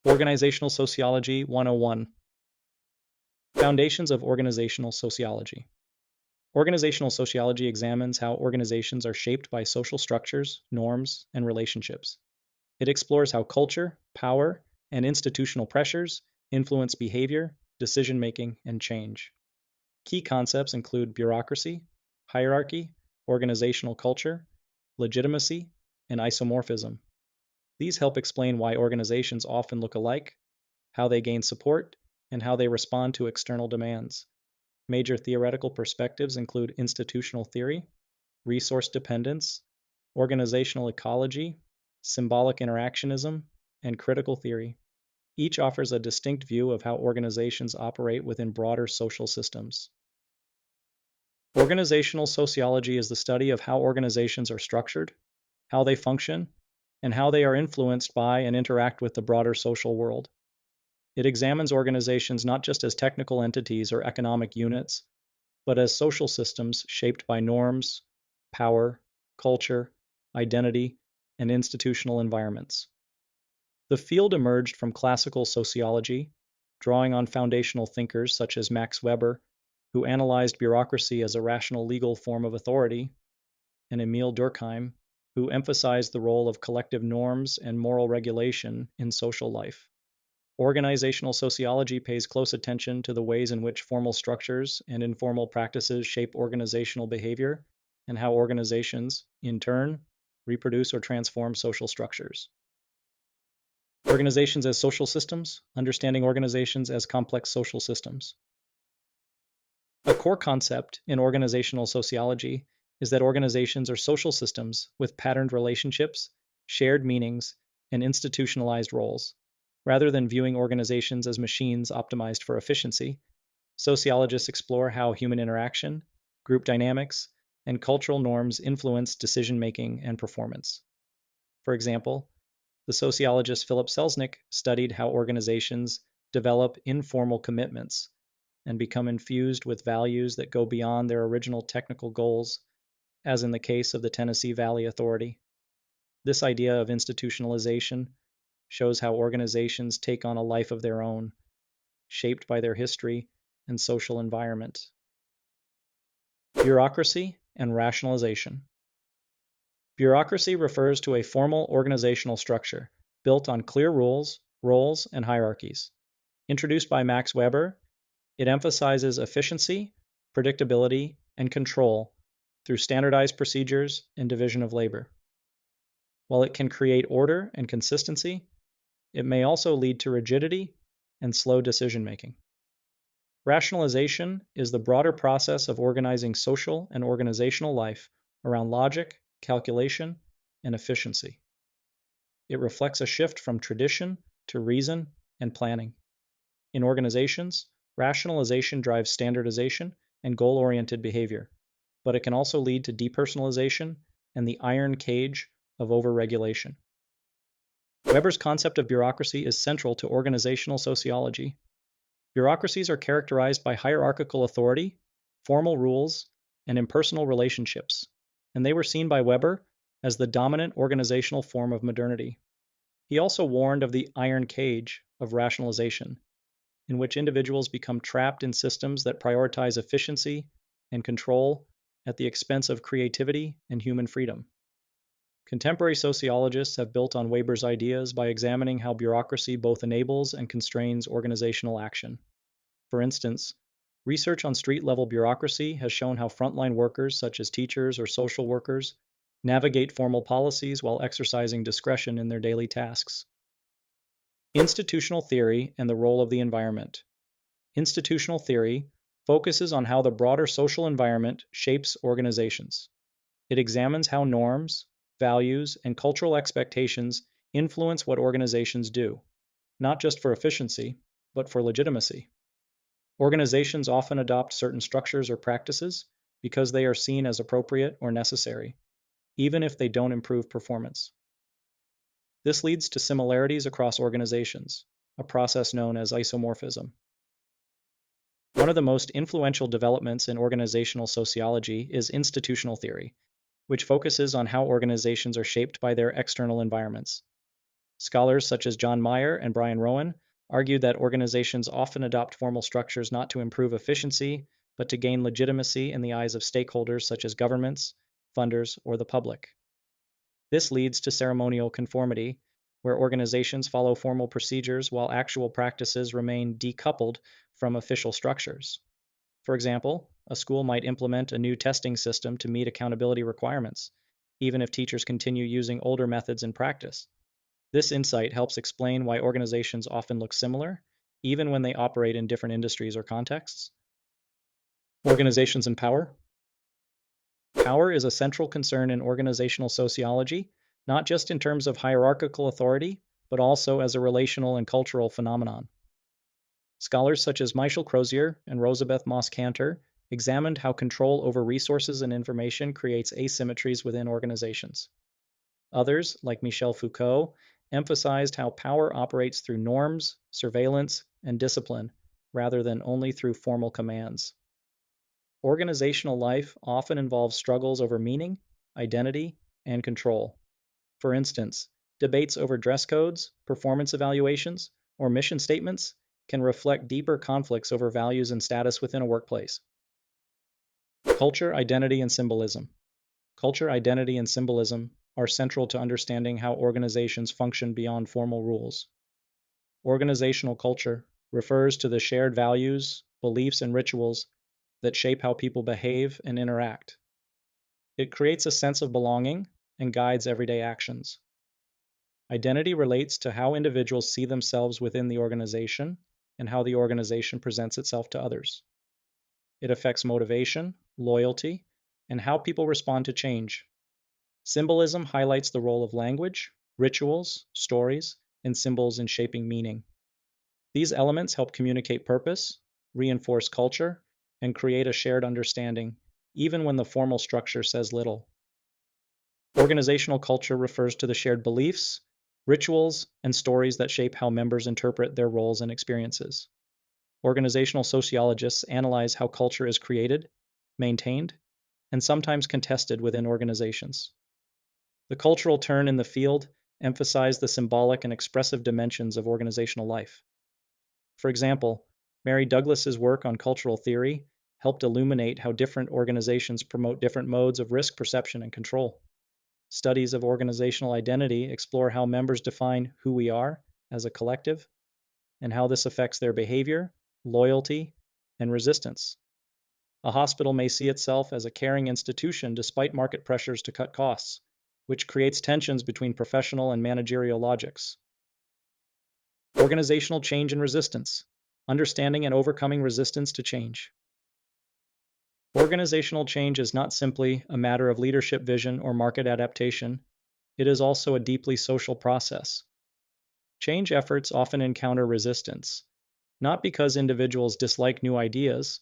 Organizational Sociology 101. Foundations of Organizational Sociology. Organizational sociology examines how organizations are shaped by social structures, norms, and relationships. It explores how culture, power, and institutional pressures influence behavior, decision-making, and change. Key concepts include bureaucracy, hierarchy, organizational culture, legitimacy, and isomorphism. These help explain why organizations often look alike, how they gain support, and how they respond to external demands. Major theoretical perspectives include institutional theory, resource dependence, organizational ecology, symbolic interactionism, and critical theory. Each offers a distinct view of how organizations operate within broader social systems. Organizational sociology is the study of how organizations are structured, how they function, and how they are influenced by and interact with the broader social world. It examines organizations not just as technical entities or economic units, but as social systems shaped by norms, power, culture, identity, and institutional environments. The field emerged from classical sociology, drawing on foundational thinkers such as Max Weber, who analyzed bureaucracy as a rational legal form of authority, and Emile Durkheim, who emphasized the role of collective norms and moral regulation in social life. Organizational sociology pays close attention to the ways in which formal structures and informal practices shape organizational behavior and how organizations, in turn, reproduce or transform social structures. Organizations as social systems, understanding organizations as complex social systems. A core concept in organizational sociology is that organizations are social systems with patterned relationships, shared meanings, and institutionalized roles. Rather than viewing organizations as machines optimized for efficiency, sociologists explore how human interaction, group dynamics, and cultural norms influence decision-making and performance. For example, the sociologist Philip Selznick studied how organizations develop informal commitments and become infused with values that go beyond their original technical goals, as in the case of the Tennessee Valley Authority. This idea of institutionalization shows how organizations take on a life of their own, shaped by their history and social environment. Bureaucracy and rationalization. Bureaucracy refers to a formal organizational structure built on clear rules, roles, and hierarchies. Introduced by Max Weber, it emphasizes efficiency, predictability, and control through standardized procedures and division of labor. While it can create order and consistency, it may also lead to rigidity and slow decision-making. Rationalization is the broader process of organizing social and organizational life around logic, calculation, and efficiency. It reflects a shift from tradition to reason and planning. In organizations, rationalization drives standardization and goal-oriented behavior, but it can also lead to depersonalization and the iron cage of overregulation. Weber's concept of bureaucracy is central to organizational sociology. Bureaucracies are characterized by hierarchical authority, formal rules, and impersonal relationships, and they were seen by Weber as the dominant organizational form of modernity. He also warned of the iron cage of rationalization, in which individuals become trapped in systems that prioritize efficiency and control at the expense of creativity and human freedom. Contemporary sociologists have built on Weber's ideas by examining how bureaucracy both enables and constrains organizational action. For instance, research on street-level bureaucracy has shown how frontline workers, such as teachers or social workers, navigate formal policies while exercising discretion in their daily tasks. Institutional theory and the role of the environment. Institutional theory focuses on how the broader social environment shapes organizations. It examines how norms, values, and cultural expectations influence what organizations do, not just for efficiency, but for legitimacy. Organizations often adopt certain structures or practices because they are seen as appropriate or necessary, even if they don't improve performance. This leads to similarities across organizations, a process known as isomorphism. One of the most influential developments in organizational sociology is institutional theory, which focuses on how organizations are shaped by their external environments. Scholars such as John Meyer and Brian Rowan argue that organizations often adopt formal structures not to improve efficiency, but to gain legitimacy in the eyes of stakeholders such as governments, funders, or the public. This leads to ceremonial conformity, where organizations follow formal procedures while actual practices remain decoupled from official structures. For example, a school might implement a new testing system to meet accountability requirements, even if teachers continue using older methods in practice. This insight helps explain why organizations often look similar, even when they operate in different industries or contexts. Organizations and power. Power is a central concern in organizational sociology, not just in terms of hierarchical authority, but also as a relational and cultural phenomenon. Scholars such as Michael Crozier and Rosabeth Moss-Cantor examined how control over resources and information creates asymmetries within organizations. Others, like Michel Foucault, emphasized how power operates through norms, surveillance, and discipline, rather than only through formal commands. Organizational life often involves struggles over meaning, identity, and control. For instance, debates over dress codes, performance evaluations, or mission statements can reflect deeper conflicts over values and status within a workplace. Culture, identity, and symbolism. Culture, identity, and symbolism are central to understanding how organizations function beyond formal rules. Organizational culture refers to the shared values, beliefs, and rituals that shape how people behave and interact. It creates a sense of belonging and guides everyday actions. Identity relates to how individuals see themselves within the organization and how the organization presents itself to others. It affects motivation, loyalty, and how people respond to change. Symbolism highlights the role of language, rituals, stories, and symbols in shaping meaning. These elements help communicate purpose, reinforce culture, and create a shared understanding, even when the formal structure says little. Organizational culture refers to the shared beliefs, rituals, and stories that shape how members interpret their roles and experiences. Organizational sociologists analyze how culture is created, maintained, and sometimes contested within organizations. The cultural turn in the field emphasized the symbolic and expressive dimensions of organizational life. For example, Mary Douglas's work on cultural theory helped illuminate how different organizations promote different modes of risk perception and control. Studies of organizational identity explore how members define who we are as a collective and how this affects their behavior, loyalty, and resistance. A hospital may see itself as a caring institution despite market pressures to cut costs, which creates tensions between professional and managerial logics. Organizational change and resistance, understanding and overcoming resistance to change. Organizational change is not simply a matter of leadership vision or market adaptation, it is also a deeply social process. Change efforts often encounter resistance, not because individuals dislike new ideas,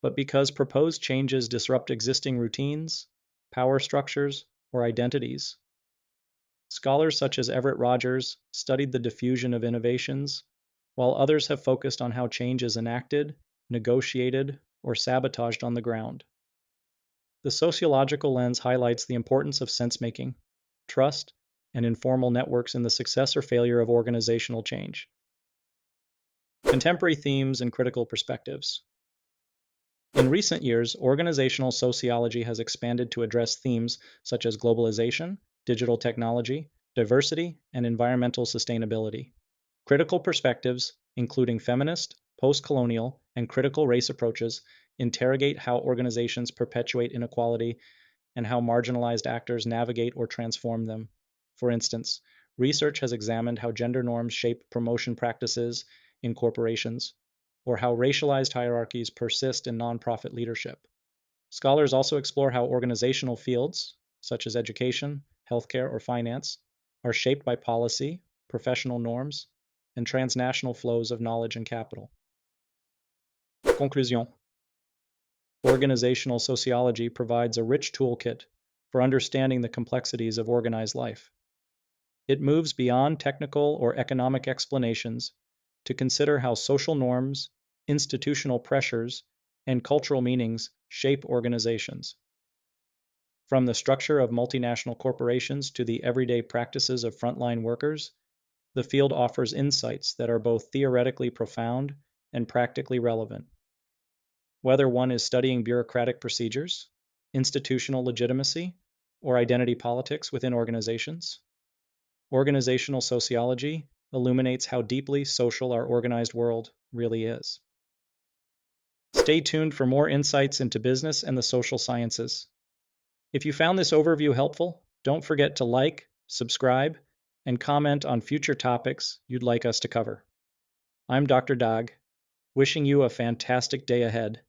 but because proposed changes disrupt existing routines, power structures, or identities. Scholars such as Everett Rogers studied the diffusion of innovations, while others have focused on how change is enacted, negotiated, or sabotaged on the ground. The sociological lens highlights the importance of sense-making, trust, and informal networks in the success or failure of organizational change. Contemporary themes and critical perspectives. In recent years, organizational sociology has expanded to address themes such as globalization, digital technology, diversity, and environmental sustainability. Critical perspectives, including feminist, post-colonial, and critical race approaches, interrogate how organizations perpetuate inequality and how marginalized actors navigate or transform them. For instance, research has examined how gender norms shape promotion practices in corporations, or how racialized hierarchies persist in nonprofit leadership. Scholars also explore how organizational fields, such as education, healthcare, or finance, are shaped by policy, professional norms, and transnational flows of knowledge and capital. Conclusion. Organizational sociology provides a rich toolkit for understanding the complexities of organized life. It moves beyond technical or economic explanations to consider how social norms, institutional pressures, and cultural meanings shape organizations. From the structure of multinational corporations to the everyday practices of frontline workers, the field offers insights that are both theoretically profound and practically relevant. Whether one is studying bureaucratic procedures, institutional legitimacy, or identity politics within organizations, organizational sociology illuminates how deeply social our organized world really is. Stay tuned for more insights into business and the social sciences. If you found this overview helpful, don't forget to like, subscribe, and comment on future topics you'd like us to cover. I'm Dr. Dag, wishing you a fantastic day ahead.